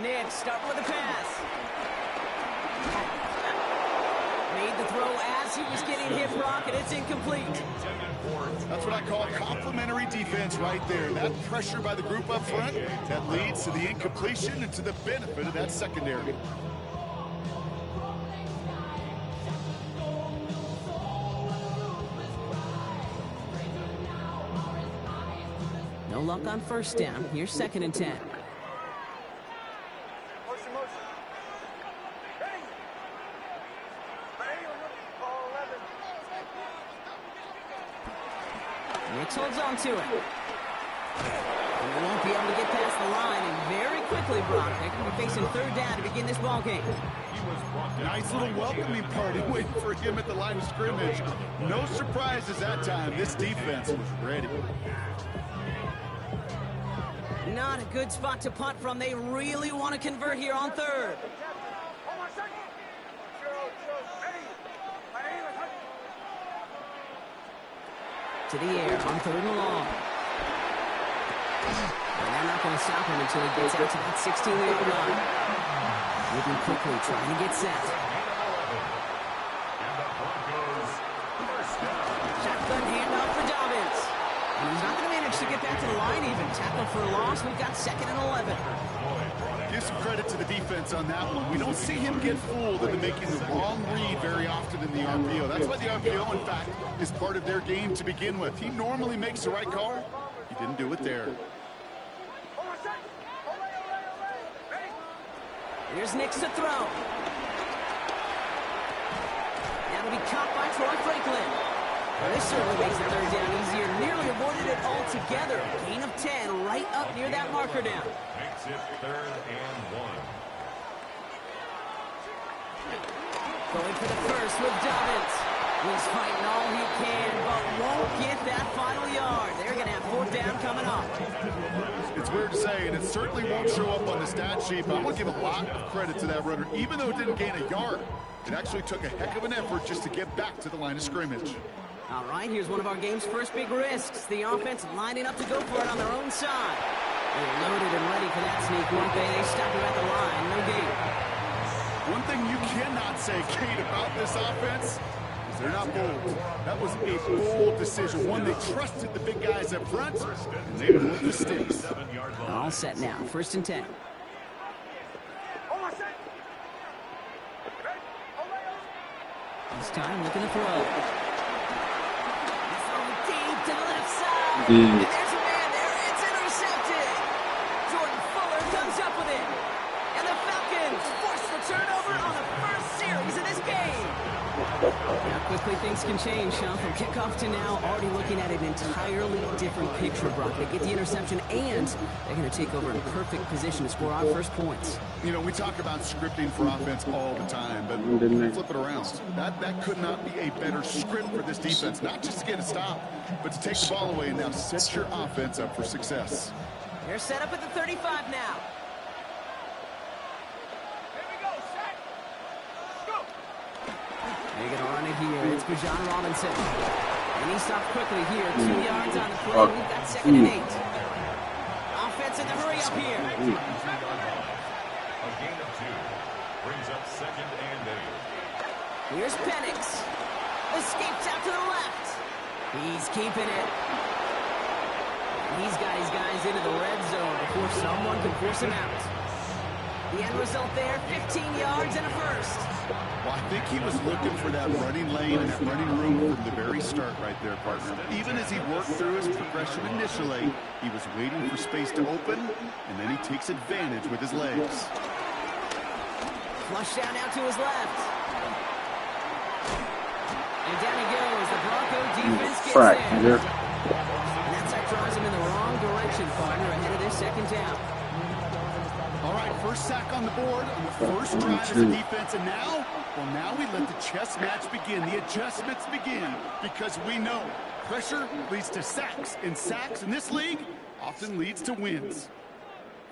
NIX starting with the pass. Made the throw as he was getting hit, Brock, and it's incomplete. That's what I call complimentary defense right there. That pressure by the group up front, that leads to the incompletion and to the benefit of that secondary. No luck on first down. Here's 2nd and 10. NIX holds on to it. And they won't be able to get past the line, and very quickly, Brock, they can be facing 3rd down to begin this ball game. Nice little welcoming party waiting for him at the line of scrimmage. No surprises that time. This defense was ready. Not a good spot to punt from. They really want to convert here on 3rd. To the air on 3rd and long. And they're not going to stop him until he gets out to that 16-yard line. Moving quickly, trying to get set. Shotgun handoff for Dobbins. And he's not going to manage to get back to the line even. Tackle for a loss. We've got 2nd and 11. Give some credit to the defense on that one. We don't see him get fooled into making the wrong read very often in the RPO. That's why the RPO, in fact, is part of their game to begin with. He normally makes the right call. He didn't do it there. Here's NIX to throw. That'll be caught by Troy Franklin. Well, this certainly makes the 3rd down easier. Nearly avoided it altogether. Gain of 10 right up near that marker down. Makes it 3rd and 1. Going for the first with Dobbins. He's fighting all he can, but won't get that final yard. They're going to have 4th down coming up. It's weird to say, and it certainly won't show up on the stat sheet, but I want to give a lot of credit to that runner. Even though it didn't gain a yard, it actually took a heck of an effort just to get back to the line of scrimmage. All right, here's one of our game's first big risks. The offense lining up to go for it on their own side. They're loaded and ready for that sneak, weren't they? They stop him at the line, no gain. One thing you cannot say, Kate, about this offense is they're not bold. That was a bold decision. One, they trusted the big guys up front, and they moved the sticks. All set now, 1st and 10. This time, looking to throw. Deep to the left side. And there's a man there. It's intercepted. Jordan Fuller comes up with it. And the Falcons force the turnover on the first series of this game. How quickly things can change, huh? From kickoff to now, already looking at an entirely different picture, Brock. They get the interception, and they're going to take over in perfect position to score our first points. You know, we talk about scripting for offense all the time, but flip it around. That could not be a better script for this defense, not just to get a stop, but to take the ball away and now set your offense up for success. They're set up at the 35 now. They're going to run it here. It's Bijan Robinson. And he stopped quickly here. 2 yards on the play. We've got 2nd and 8. Offense in the hurry up here. A gain of 2 brings up 2nd and 8. Here's Penix. Escapes out to the left. He's keeping it. He's got his guys into the red zone before someone can force him out. The end result there, 15 yards and a first. Well, I think he was looking for that running lane and that running room from the very start right there, partner. Even as he worked through his progression initially, he was waiting for space to open, and then he takes advantage with his legs. Flush down now to his left. And down he goes. The Bronco defense gets there. And that sack drives him in the wrong direction, partner, ahead of this 2nd down. All right, first sack on the board on the first drive as a defense, and now, well, now we let the chess match begin. The adjustments begin, because we know pressure leads to sacks, and sacks in this league often leads to wins.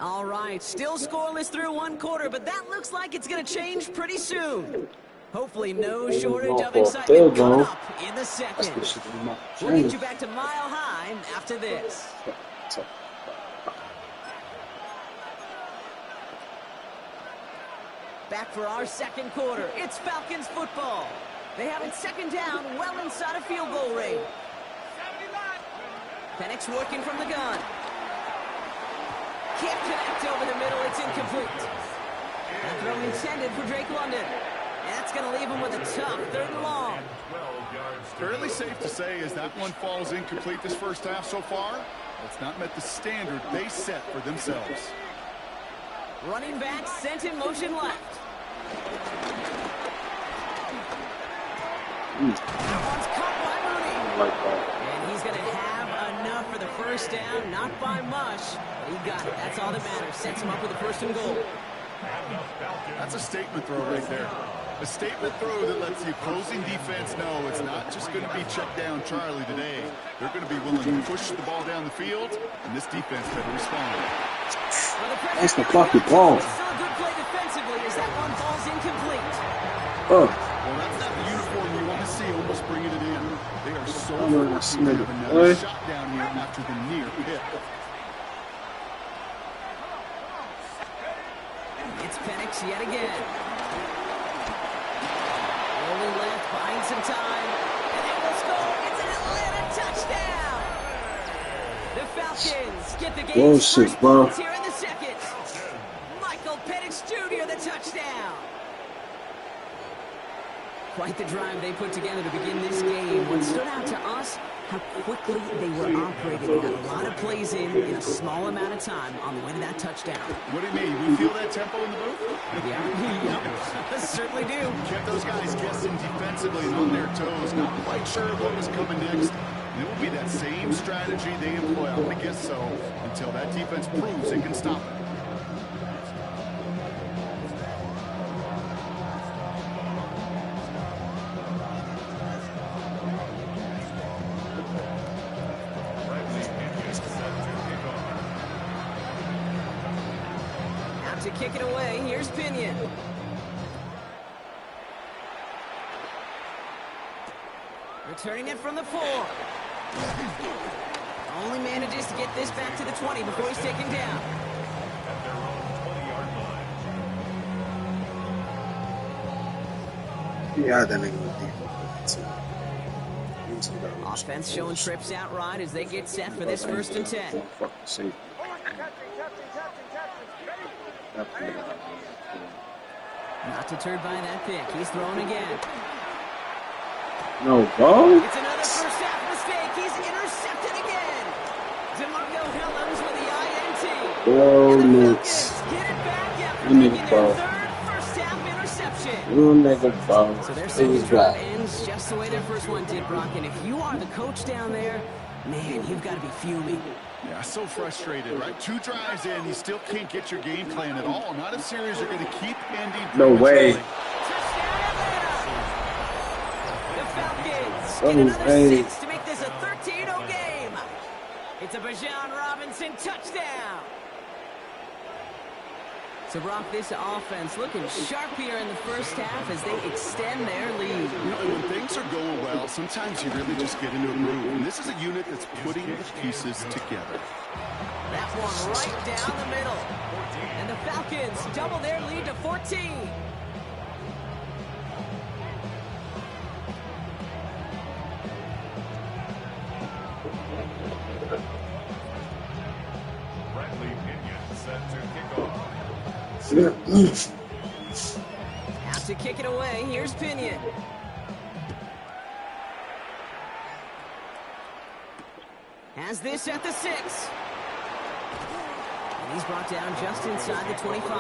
All right, still scoreless through 1 quarter, but that looks like it's going to change pretty soon. Hopefully no shortage of excitement coming up in the 2nd. We'll get you back to Mile High after this. Back for our second quarter. It's Falcons football. They have it second down, well inside a field goal range. Penix working from the gun. Can't connect over the middle. It's incomplete. A throw intended for Drake London. And that's going to leave him with a tough 3rd and long. Fairly safe to say as that one falls incomplete this first half so far, it's not met the standard they set for themselves. Running back sent in motion left. That one's caught by Mooney. And he's going to have enough for the first down, not by much. But he got it. That's all that matters. Sets him up with a 1st and goal. That's a statement throw right there. A statement throw that lets the opposing defense know it's not just going to be check down Charlie today. They're going to be willing to push the ball down the field, and this defense better respond. That's the fucking ball. It's still a good play defensively as that one falls incomplete. Well, that's not the uniform you want to see almost bringing it in. They are so fortunate to have another shot down here after the near hit. It's Penix yet again. Rolling left, buying some time, and they will score. It's an Atlanta touchdown. The Falcons get the game's first points here in the second. Michael Penix Jr. the touchdown. Quite the drive they put together to begin this game. What stood out to us, how quickly they were operating. They got a lot of plays in a small amount of time on the way to that touchdown. What do you mean? We feel that tempo in the booth? Yeah, certainly do. Kept those guys guessing defensively and on their toes. Not quite sure what was coming next. And it will be that same strategy they employ. I'm going to guess so until that defense proves it can stop it. To kick it away, here's Pinion. Returning it from the 4. Only manages to get this back to the 20 before he's taken down. Yeah, that nigga was Offense showing trips out right as they get set for this 1st and 10. Not deterred by that pick. He's thrown again. No, bro. It's another first half mistake. He's intercepted again. DeMarco Hellams with the INT. Oh, NIX. Get it back after making their 3rd first half interception. You nigga, bro. So their second drive ends just the way their first one did, Brock. And if you are the coach down there, man, you've got to be fuming. Yeah, so frustrated, right? 2 drives in, you still can't get your game plan at all. Not a series you're going to keep ending. No way. The Falcons get another 6 to make this a 13-0 game. It's a Bijan Robinson touchdown. So, Brock, this offense looking sharp here in the first half as they extend their lead. You know, when things are going well, sometimes you really just get into a groove. And this is a unit that's putting the pieces together. That one right down the middle. And the Falcons double their lead to 14. Bradley Pinion set to kick off. Out to kick it away, here's Pinion. Has this at the 6. And he's brought down just inside the 25.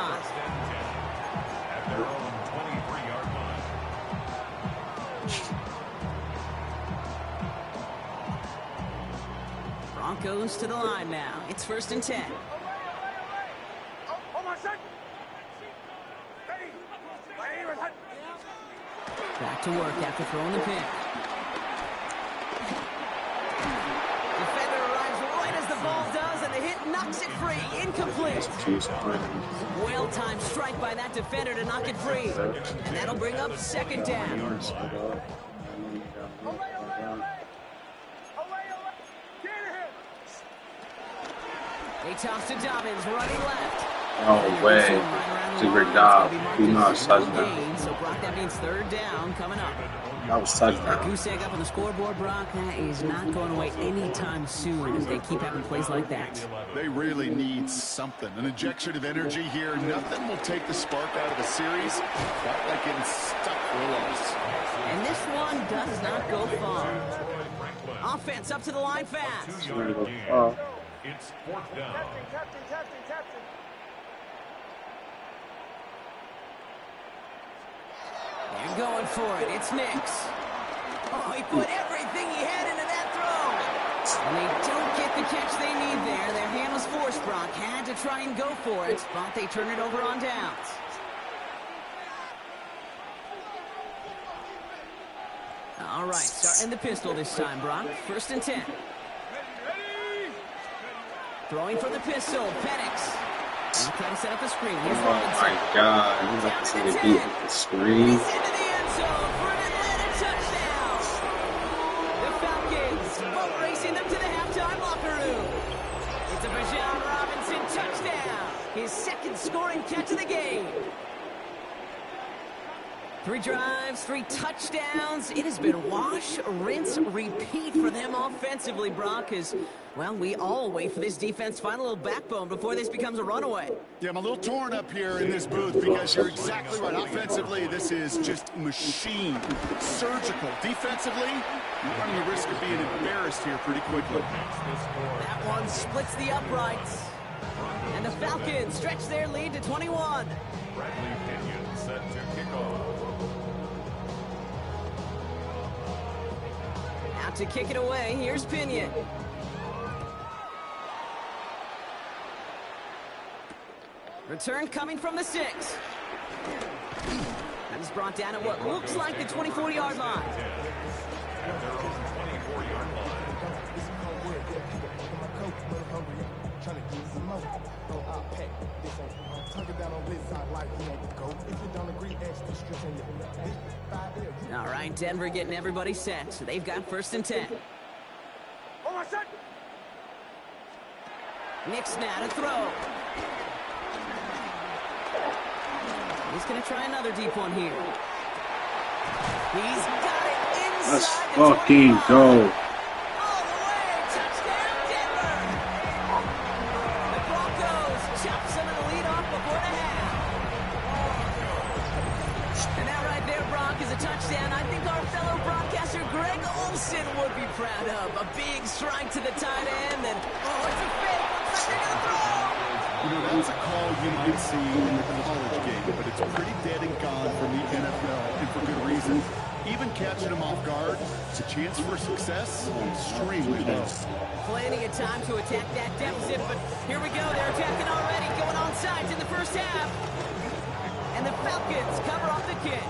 At their own 23-yard line. Broncos to the line now. It's 1st and 10. Back to work after throwing the pick. Defender arrives right as the ball does, and the hit knocks it free. Incomplete. Well-timed strike by that defender to knock it free. And that'll bring up 2nd down. They toss to Dobbins, running left. No way. It's a great job. You know, it's touchdown. So Brock, that means third down coming up. That was touchdown. Goose egg up on the scoreboard, Brock. That is not going away anytime soon as they keep having plays like that. They really need something. An injection of energy here. Nothing will take the spark out of a series quite like getting stuck for a loss. And this one does not go far. Offense up to the line fast. It's 4th down. They're going for it. It's NIX. Oh, he put everything he had into that throw. And they don't get the catch they need there. Their hand was forced, Brock. Had to try and go for it, but they turn it over on downs. All right, starting the pistol this time, Brock. 1st and 10. Throwing for the pistol, Penix. He's trying to set up the screen. Here's Robinson. Oh my God! I'm about to see the beat with the screen. He's into the end zone for an Atlanta touchdown. The Falcons boat racing them to the halftime locker room. It's a Bijan Robinson touchdown. His 2nd scoring catch of the game. 3 drives, 3 touchdowns. It has been wash, rinse, repeat for them offensively, Brock, as, well, we all wait for this defense to find a little backbone before this becomes a runaway. Yeah, I'm a little torn up here in this booth because you're exactly right. Offensively, this is just machine, surgical. Defensively, you're running the risk of being embarrassed here pretty quickly. That one splits the uprights. And the Falcons stretch their lead to 21. Bradley Pinion set to kick off. Out to kick it away, here's Pinion. Return coming from the 6. That is brought down at what looks like the 24-yard line. At their own 24-yard line. All right, Denver getting everybody set. So they've got 1st and 10. NIX now to throw. He's going to try another deep one here. He's got it inside. Let's the fucking 25. go. All the way, touchdown Denver. The Broncos chop some of the lead off before the half. And that right there, Brock, is a touchdown I think our fellow broadcaster Greg Olsen would be proud of. A big strike to the tight end, and oh, it's a fake. Looks like they're going to throw. You know, that's a call you might see in the college game, but it's pretty dead and gone from the NFL, and for good reason. Even catching them off guard, it's a chance for success, extremely low. Plenty of time to attack that deficit, but here we go. They're attacking already, going on sides in the 1st half. And the Falcons cover off the kick.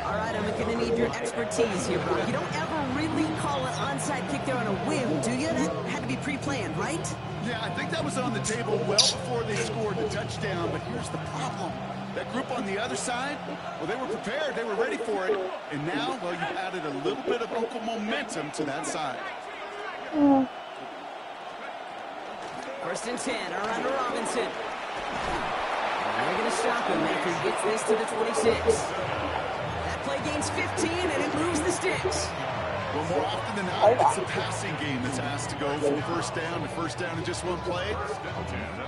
All right, I'm going to need your expertise here, bro. You don't ever really call an onside kick there on a whim, do you? That had to be pre-planned, right? Yeah, I think that was on the table well before they scored the touchdown, but here's the problem. That group on the other side, well, they were prepared, they were ready for it, and now, well, you've added a little bit of local momentum to that side. 1st and 10, around to Robinson. They're going to stop him after he gets this to the 26. That play gains 15, and it moves the sticks. Well, more often than not, it's the passing game that's asked to go from 1st down to 1st down in just one play.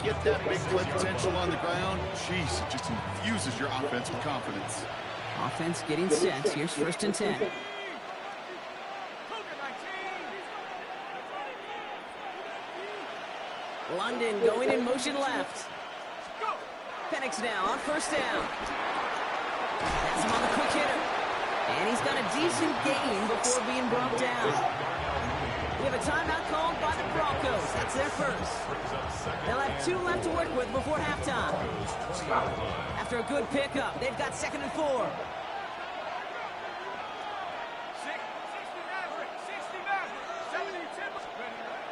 Get that big play potential on the ground. Jeez, it just infuses your offense with confidence. Offense getting set. Here's 1st and 10. London going in motion left. Penix now on 1st down. That's him on the quick hitter. And he's got a decent gain before being brought down. We have a timeout called by the Broncos. That's their 1st. They'll have 2 left to work with before halftime. After a good pickup, they've got 2nd and 4.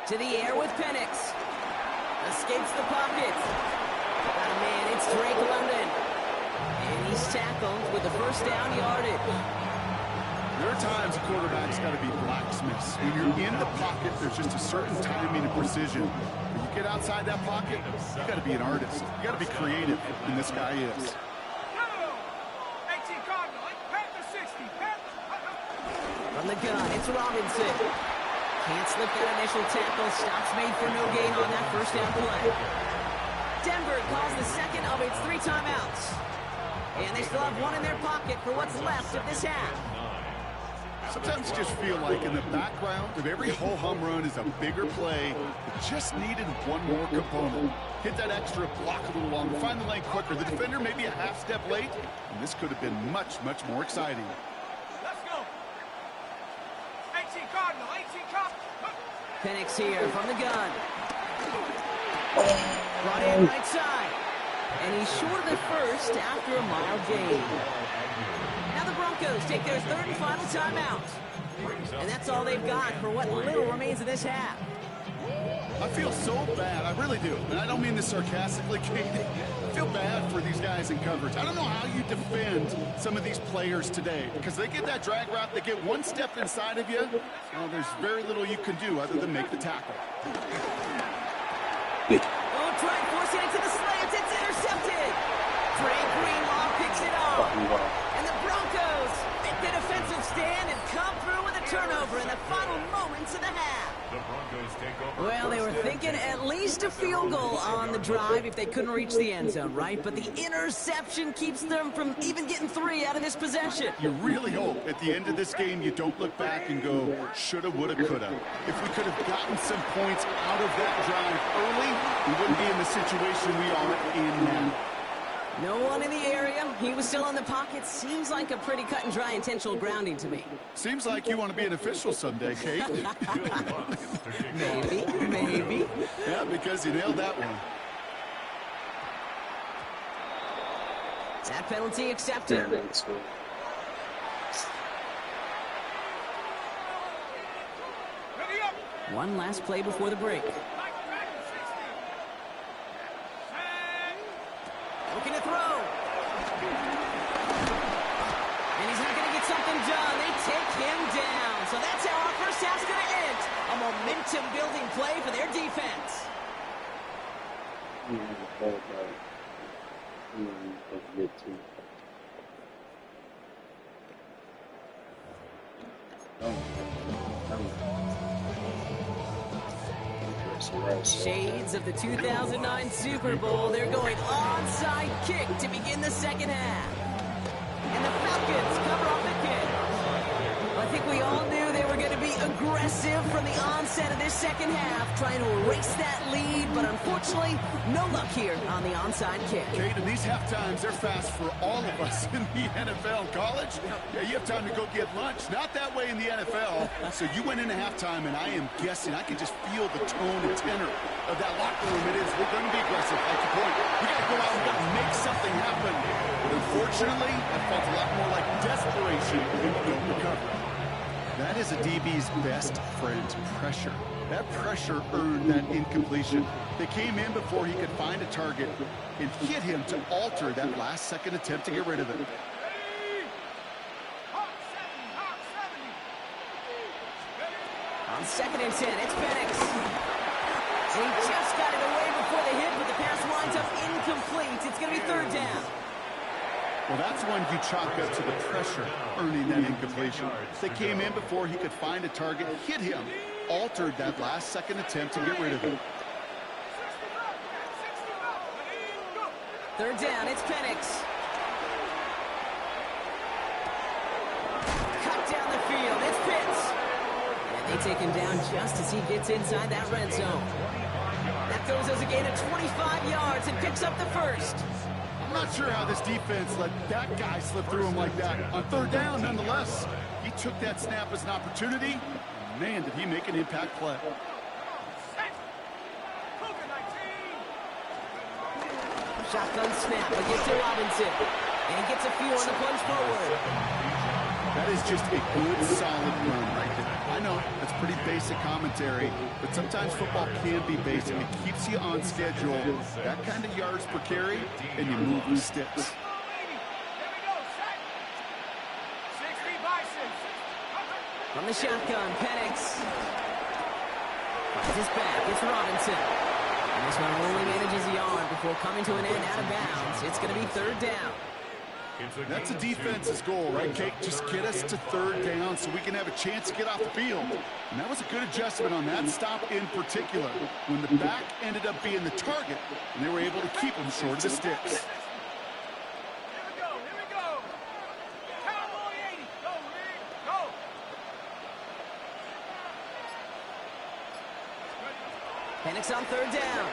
To the air with Penix. Escapes the pocket. Got a man, it's Drake London. And he's tackled with the 1st down yardage. There are times a quarterback's got to be blacksmiths. When you're in the pocket, there's just a certain timing and precision. You get outside that pocket, you got to be an artist. You got to be creative, and this guy is. From the gun, it's Robinson. Can't slip that initial tackle. Stops made for no gain on that first down play. Denver calls the second of its 3 timeouts. And they still have one in their pocket for what's left of this half. Sometimes you just feel like in the background of every ho-hum run is a bigger play that just needed one more component. Hit that extra block a little longer, find the lane quicker. The defender may be a half step late, and this could have been much, much more exciting. Let's go. 18 Cardinal, 18 Cardinal. Penix here from the gun. Brought in right side. And he's short of the first after a mild gain. Now the Broncos take their 3rd and final timeout. And that's all they've got for what little remains of this half. I feel so bad. I really do. And I don't mean this sarcastically, Kate. I feel bad for these guys in coverage. I don't know how you defend some of these players today. Because they get that drag route, they get one step inside of you. Well, there's very little you can do other than make the tackle. Oh, try and force it into the slants. It's intercepted. Drake Greenlaw picks it off. And the Broncos make the defensive stand and come through with a turnover in the final moments of the half. The Broncos take over. Well, they were thinking at least a field goal on the drive if they couldn't reach the end zone, right? But the interception keeps them from even getting 3 out of this possession. You really hope at the end of this game you don't look back and go, shoulda, woulda, coulda. If we could have gotten some points out of that drive early, we wouldn't be in the situation we are in now. No one in the area. He was still in the pocket. Seems like a pretty cut and dry intentional grounding to me. Seems like you want to be an official someday, Kate. Maybe. Yeah, because you nailed that one. That penalty accepted. One last play before the break. Looking to throw. And he's not going to get something done. They take him down. So that's how our first half's going to end. A momentum-building play for their defense. Shades of the 2009 Super Bowl. They're going onside kick to begin the second half. And the Falcons cover off the kick. I think we all knew they were going to be aggressive from the onset of this second half, trying to erase that lead, but unfortunately, no luck here on the onside kick. Kate, in these half times, they're fast for all of us in the NFL. College, yeah, you have time to go get lunch. Not that way in the NFL. So you went into halftime, and I am guessing, I can just feel the tone and tenor of that locker room. It is, we're going to be aggressive, like your point. We got to go out and we got to make something happen. But unfortunately, I felt a lot more like desperation when we don't recover. That is a DB's best friend, pressure. That pressure earned that incompletion. They came in before he could find a target and hit him to alter that last-second attempt to get rid of it. On 2nd and 10, it's Penix. He just got it away before the hit, but the pass winds up incomplete. It's going to be 3rd down. Well, that's one you chalk up to the pressure earning that incompletion. They came in before he could find a target, hit him, altered that last-second attempt to get rid of it. 3rd down, it's Penix. Cut down the field, it's Pitts. And they take him down just as he gets inside that red zone. That goes as a gain of 25 yards and picks up the first. I'm not sure how this defense let that guy slip through him like that. On 3rd down, nonetheless, he took that snap as an opportunity. Man, did he make an impact play. Shotgun snap, but gets to Robinson. And he gets a few on the punch forward. That is just a good, solid run right there. I know, that's pretty basic commentary, but sometimes football can be basic. It keeps you on schedule, that kind of yards per carry, and you move the sticks. From the shotgun, Penix. Finds his back, it's Robinson. And this one only manages the arm before coming to an end out of bounds. It's going to be third down. That's a defense's goal, right, Kate? Just get us to third down so we can have a chance to get off the field. And that was a good adjustment on that stop in particular, when the back ended up being the target, and they were able to keep him short of the sticks. Here we go, here we go. Cowboy 80. Go, Reed, go. Penix on third down.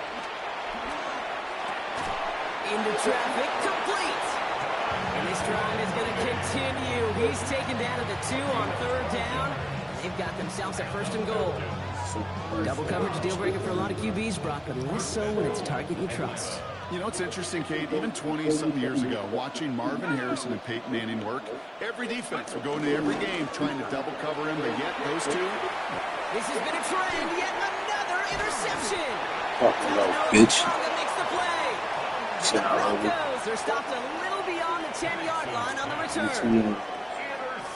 Into traffic, complete. And this drive is going to continue. He's taken down at the 2 on third down. They've got themselves a first and goal. Double coverage deal breaker for a lot of QBs, Brock, but less so when it's a target you trust. You know, it's interesting, Kate, even 20-some years ago, watching Marvin Harrison and Peyton Manning work, every defense would go into every game trying to double cover him, but yet those two. This has been a trend, yet another interception. Fuck no, bitch. Makes the play. The Broncos are stopped a little beyond the 10-yard line on the return.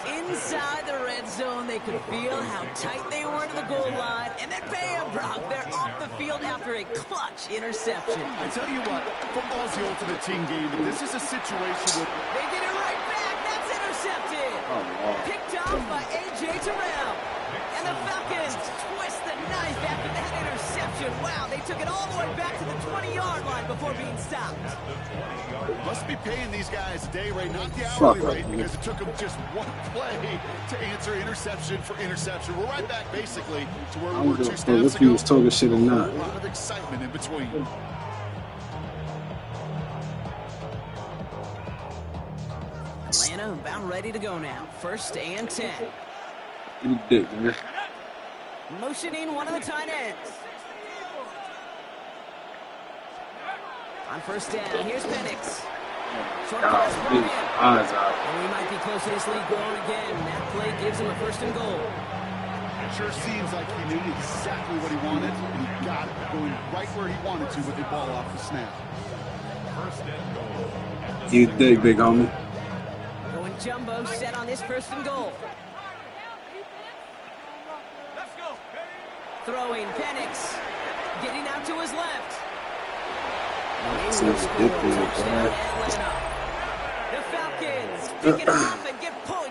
Inside the red zone, they could feel how tight they were to the goal line, and then bam, Brock, they're off the field after a clutch interception. I tell you what, football's the ultimate team game, but this is a situation where They get it right back. That's intercepted. Picked off by A.J. Terrell. And the Falcons twist the knife after that interception. Wow, they took it all the way back to the 20-yard line before being stopped. must be paying these guys a day rate, not the hourly rate, because it took them just one play to answer interception for interception. We're right back basically to where we were 2 snaps ago. If he was talking shit or not. A lot of excitement in between. Atlanta about ready to go now. 1st and 10. Give me dick, man. Motioning one of the tight ends. On 1st down, here's Penix. Short pass from him. Eyes out. And we might be close to this lead going again. That play gives him a 1st and goal. It sure seems like he knew exactly what he wanted, and he got it going right where he wanted to with the ball off the snap. You dig, big homie. Going jumbo set on this 1st and goal. Let's go. Throwing Penix. Getting out to his left. That's a good thing, The Falcons pick it off and get points.